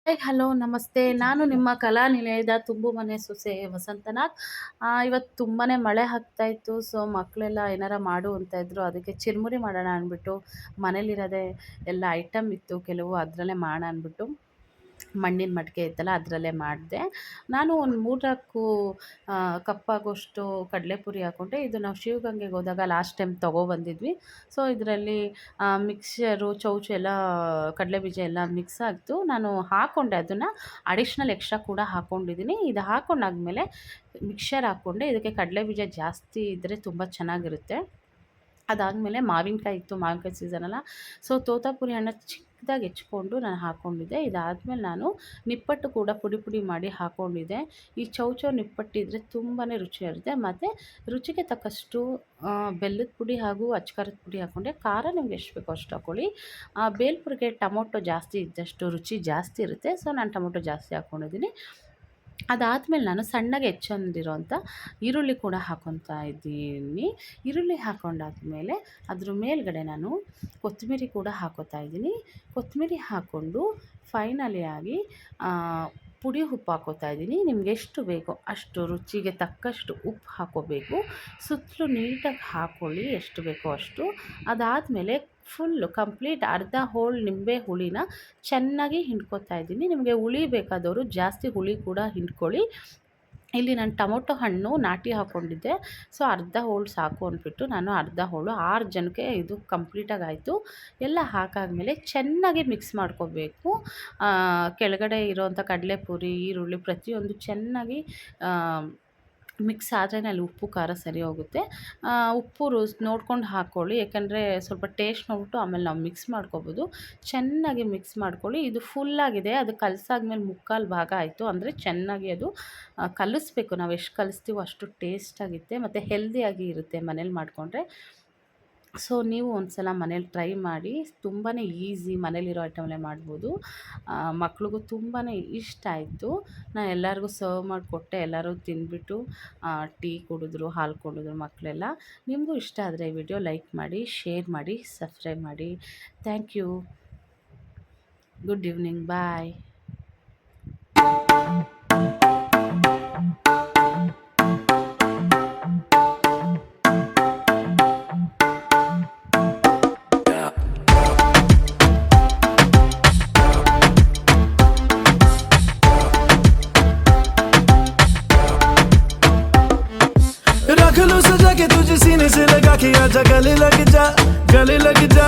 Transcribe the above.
Hi hello ನಮಸ್ತೆ. ನಾನು ನಿಮ್ಮ ಕಲಾನಿಲಯದ ತುಂಬು ಮನೆ ಸೊಸೆ ವಸಂತನಾಥ್. ಇವತ್ತು ತುಂಬಾ ಮಳೆ ಆಗ್ತಾ ಇತ್ತು. ಸೊ ಮಕ್ಕಳೆಲ್ಲ ಏನಾರ ಮಾಡು ಅಂತ ಇದ್ರು. ಅದಕ್ಕೆ ಚಿರುಮುರಿ ಮಾಡೋಣ ಅಂದ್ಬಿಟ್ಟು ಮನೇಲಿರೋದೇ ಎಲ್ಲ ಐಟಮ್ ಇತ್ತು ಕೆಲವು, ಅದರಲ್ಲೇ ಮಾಡೋಣ ಅಂದ್ಬಿಟ್ಟು ಮಣ್ಣಿನ ಮಡಿಕೆ ಇತ್ತಲ್ಲ ಅದರಲ್ಲೇ ಮಾಡಿದೆ. ನಾನು ಒಂದು 3-4 ಕಪ್ಪಾಗೋಷ್ಟು ಕಡಲೆಪುರಿ ಹಾಕ್ಕೊಂಡೆ. ಇದು ನಾವು ಶಿವಗಂಗೆಗೆ ಹೋದಾಗ ಲಾಸ್ಟ್ ಟೈಮ್ ತೊಗೊಬಂದಿದ್ವಿ. ಸೊ ಇದರಲ್ಲಿ ಮಿಕ್ಸ್ಚರು ಚೌಚು ಎಲ್ಲ ಕಡಲೆ ಬೀಜ ಎಲ್ಲ ಮಿಕ್ಸ್ ಆಗಿತ್ತು. ನಾನು ಹಾಕ್ಕೊಂಡೆ, ಅದನ್ನು ಅಡಿಷ್ನಲ್ ಎಕ್ಸ್ಟ್ರಾ ಕೂಡ ಹಾಕ್ಕೊಂಡಿದ್ದೀನಿ. ಇದು ಹಾಕ್ಕೊಂಡಾದ್ಮೇಲೆ ಮಿಕ್ಸ್ಚರ್ ಹಾಕ್ಕೊಂಡೆ. ಇದಕ್ಕೆ ಕಡಲೆ ಬೀಜ ಜಾಸ್ತಿ ಇದ್ದರೆ ತುಂಬ ಚೆನ್ನಾಗಿರುತ್ತೆ. ಅದಾದಮೇಲೆ ಮಾವಿನಕಾಯಿ ಇತ್ತು, ಮಾವಿನಕಾಯಿ ಸೀಸನ್ ಅಲ್ಲ. ಸೊ ತೋತಾಪುರಿ ಹಣ್ಣು ಚಿಕ್ಕದಾಗಿ ಹೆಚ್ಕೊಂಡು ನಾನು ಹಾಕ್ಕೊಂಡಿದ್ದೆ. ಇದಾದಮೇಲೆ ನಾನು ನಿಪ್ಪಟ್ಟು ಕೂಡ ಪುಡಿ ಪುಡಿ ಮಾಡಿ ಹಾಕ್ಕೊಂಡಿದ್ದೆ. ಈ ಚೌಚೌ ನಿಪ್ಪಟ್ಟಿದ್ರೆ ತುಂಬಾ ರುಚಿಯಾಗಿರುತ್ತೆ. ಮತ್ತು ರುಚಿಗೆ ತಕ್ಕಷ್ಟು ಬೆಲ್ಲದ ಪುಡಿ ಹಾಗೂ ಅಚ್ಕಾರದ ಪುಡಿ ಹಾಕ್ಕೊಂಡೆ. ಖಾರ ನಿಮ್ಗೆ ಎಷ್ಟು ಬೇಕೋ ಅಷ್ಟು ಹಾಕ್ಕೊಳ್ಳಿ. ಬೇಲ್ಪುರಿಗೆ ಟೊಮೊಟೊ ಜಾಸ್ತಿ ಇದ್ದಷ್ಟು ರುಚಿ ಜಾಸ್ತಿ ಇರುತ್ತೆ. ಸೊ ನಾನು ಟೊಮೊಟೊ ಜಾಸ್ತಿ ಹಾಕ್ಕೊಂಡಿದ್ದೀನಿ. ಅದಾದಮೇಲೆ ನಾನು ಸಣ್ಣಗೆ ಹೆಚ್ಚೊಂದಿರೋಂಥ ಈರುಳ್ಳಿ ಕೂಡ ಹಾಕ್ಕೊತಾ ಇದ್ದೀನಿ. ಈರುಳ್ಳಿ ಹಾಕ್ಕೊಂಡಾದ್ಮೇಲೆ ಅದ್ರ ಮೇಲ್ಗಡೆ ನಾನು ಕೊತ್ತಂಬರಿ ಕೂಡ ಹಾಕ್ಕೋತಾ ಇದ್ದೀನಿ. ಕೊತ್ತಂಬರಿ ಹಾಕ್ಕೊಂಡು ಫೈನಲಿಯಾಗಿ ಪುಡಿ ಉಪ್ಪು ಹಾಕ್ಕೋತಾ ಇದ್ದೀನಿ. ನಿಮ್ಗೆ ಎಷ್ಟು ಬೇಕೋ ಅಷ್ಟು ರುಚಿಗೆ ತಕ್ಕಷ್ಟು ಉಪ್ಪು ಹಾಕ್ಕೋಬೇಕು. ಸುತ್ತಲೂ ನೀಟಾಗಿ ಹಾಕ್ಕೊಳ್ಳಿ, ಎಷ್ಟು ಬೇಕೋ ಅಷ್ಟು. ಅದಾದಮೇಲೆ ಫುಲ್ಲು ಕಂಪ್ಲೀಟ್ ಅರ್ಧ ಹೋಳು ನಿಂಬೆ ಹುಳಿನ ಚೆನ್ನಾಗಿ ಹಿಂಡ್ಕೊತಾ ಇದ್ದೀನಿ. ನಿಮಗೆ ಹುಳಿ ಬೇಕಾದವರು ಜಾಸ್ತಿ ಹುಳಿ ಕೂಡ ಹಿಂಡ್ಕೊಳ್ಳಿ. ಇಲ್ಲಿ ನಾನು ಟೊಮೊಟೊ ಹಣ್ಣು ನಾಟಿ ಹಾಕ್ಕೊಂಡಿದ್ದೆ. ಸೊ ಅರ್ಧ ಹೋಳು ಸಾಕು ಅಂದ್ಬಿಟ್ಟು ನಾನು ಅರ್ಧ ಹೋಳು 6 ಜನಕ್ಕೆ ಇದು ಕಂಪ್ಲೀಟಾಗಿ ಆಯಿತು. ಎಲ್ಲ ಹಾಕಾದ್ಮೇಲೆ ಚೆನ್ನಾಗಿ ಮಿಕ್ಸ್ ಮಾಡ್ಕೋಬೇಕು. ಕೆಳಗಡೆ ಇರೋವಂಥ ಕಡಲೆಪುರಿ, ಈರುಳ್ಳಿ ಪ್ರತಿಯೊಂದು ಚೆನ್ನಾಗಿ ಮಿಕ್ಸ್ ಆದ್ರೇ ಅಲ್ಲಿ ಉಪ್ಪು ಖಾರ ಸರಿ ಹೋಗುತ್ತೆ. ಉಪ್ಪು ನೋಡ್ಕೊಂಡು ಹಾಕ್ಕೊಳ್ಳಿ, ಯಾಕಂದರೆ ಸ್ವಲ್ಪ ಟೇಸ್ಟ್ ನೋಡ್ಬಿಟ್ಟು ಆಮೇಲೆ ನಾವು ಮಿಕ್ಸ್ ಮಾಡ್ಕೊಬೋದು. ಚೆನ್ನಾಗಿ ಮಿಕ್ಸ್ ಮಾಡ್ಕೊಳ್ಳಿ. ಇದು ಫುಲ್ಲಾಗಿದೆ, ಅದು ಕಲಸಾದ್ಮೇಲೆ ಮುಕ್ಕಾಲು ಭಾಗ ಆಯಿತು. ಅಂದರೆ ಚೆನ್ನಾಗಿ ಅದು ಕಲಿಸ್ಬೇಕು. ನಾವು ಎಷ್ಟು ಕಲಿಸ್ತೀವೋ ಅಷ್ಟು ಟೇಸ್ಟಾಗಿರುತ್ತೆ ಮತ್ತು ಹೆಲ್ದಿಯಾಗಿ ಇರುತ್ತೆ ಮನೇಲಿ ಮಾಡಿಕೊಂಡ್ರೆ. ಸೊ ನೀವು ಒಂದು ಸಲ ಮನೇಲಿ ಟ್ರೈ ಮಾಡಿ. ತುಂಬಾ ಈಸಿ, ಮನೇಲಿರೋ ಐಟಮಲ್ಲೇ ಮಾಡ್ಬೋದು. ಮಕ್ಳಿಗೂ ತುಂಬಾ ಇಷ್ಟ ಆಯಿತು. ನಾನು ಎಲ್ಲರಿಗೂ ಸರ್ವ್ ಮಾಡಿಕೊಟ್ಟೆ. ಎಲ್ಲರೂ ತಿಂದ್ಬಿಟ್ಟು ಟೀ ಕುಡಿದ್ರು, ಹಾಲು ಕುಡಿದ್ರು ಮಕ್ಕಳೆಲ್ಲ. ನಿಮಗೂ ಇಷ್ಟ ಆದರೆ ಈ ವಿಡಿಯೋ ಲೈಕ್ ಮಾಡಿ, ಶೇರ್ ಮಾಡಿ, ಸಬ್ಸ್ಕ್ರೈಬ್ ಮಾಡಿ. Thank you. Good evening. Bye. रख लो सजा के तुझे सीने से लगा के आजा, गले लग जा, गले लग जा।